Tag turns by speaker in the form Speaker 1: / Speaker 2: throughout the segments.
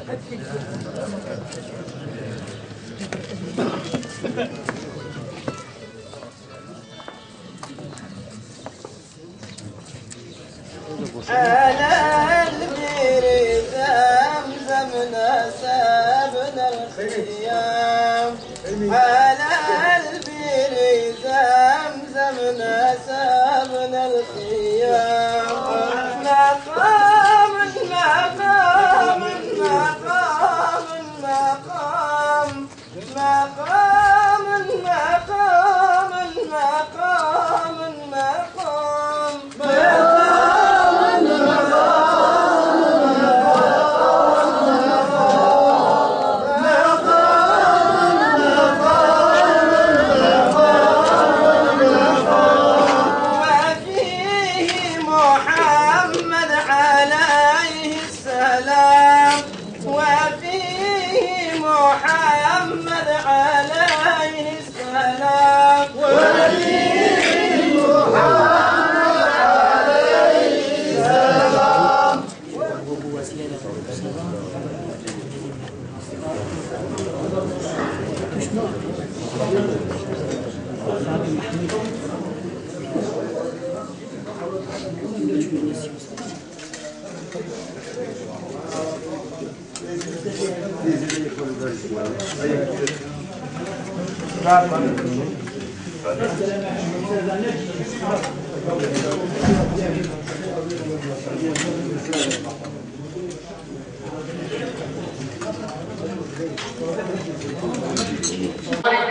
Speaker 1: على البير زمزم نسبنا الخيام، على البير زمزم نسبنا الخيام. مقام مقام مقام مقام مقام مقام مقام محمد عليه السلام، وفيه محمد عليه السلام.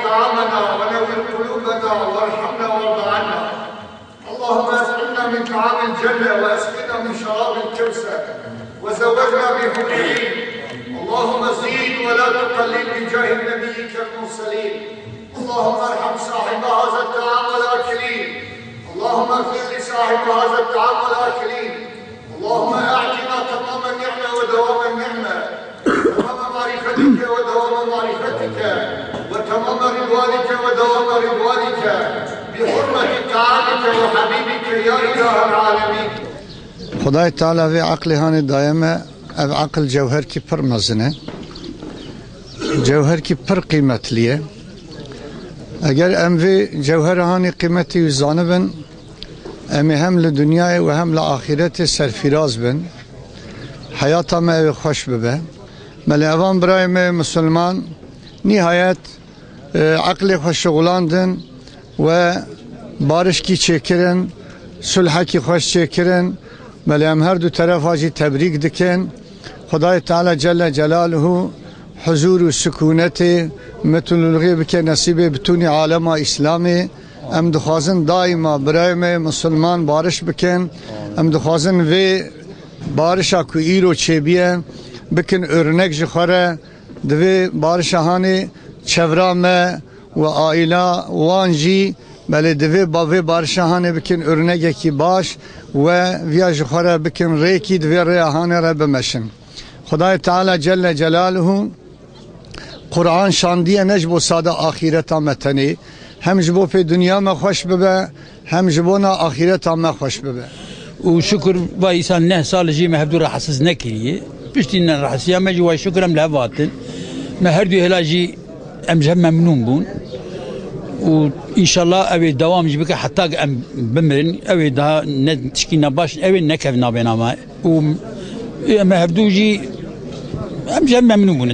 Speaker 2: طعامنا ونور قلوبنا وارحمنا وارض عنا. اللهم اسقنا من طعام الجنه واسقنا من شراب الكوثر وزوجنا بحور العين. اللهم زيد ولا تقلل بجاه نبيك المرسلين. اللهم ارحم صاحب هذا الطعام والاكلين. اللهم اغفر لصاحب هذا الطعام والاكلين. اللهم اعطنا تمام النعمه ودوام النعمه، تمام معرفتك ودوام معرفتك، وتمام رضوانك ودوام رضوانك، بحرمه طاعتك وحبيبك يا اله العالمين.
Speaker 3: خدای تعالی و عقل هانی دائمه او عقل جوهر کی پر مزنه، جوهر کی پر قیمتلیه. اگر ام وی جوهر هانی قیمتی و زانبن، ام هم لدنیای و هم لآخرت سرفراز بن، حیاتا ما او خوش ببه. ملی اوان برای ما مسلمان نهایت عقل خوش شغلاندن و بارش کی چکرن، صلح کی خوش چکرن. ملی هم هر دو طرف آجی تبریک دکن. خدای تعالی جل جلاله حضور و سکونت متنلغی بکه نصیب بتونی عالم اسلامی. ام دخوازن دائما برای ما مسلمان بارش بکن. ام دخوازن و بارش اکو ایرو چه بیه بکن ارنک جخوره دوی بارش هانی چورامه و آیلا وانجی بله دوی باوی بارشهانه بکن ارنگه کی باش و ویا جخوره بکن ریکی دوی ریحانه را بمشن. خدای تعالی جل جلاله قرآن شاندیه نجبو ساده آخرتا متنی، هم جبو پی دنیا ما خوش ببه، هم جبونا آخرتا ما خوش ببه.
Speaker 4: و شکر با ایسان نه سال جی مهبدو را حساس نکریه پشتین نه حساسیه ما جوای شکرم لهواتن ما هر دو هلاجی امجهم ممنون بون و انشالله اوی دوام جبکه حتی ام بمرن اوی دا نتشکی نباش اوی نکف نابینا ما و مهبدو جی امجهم ممنون بون.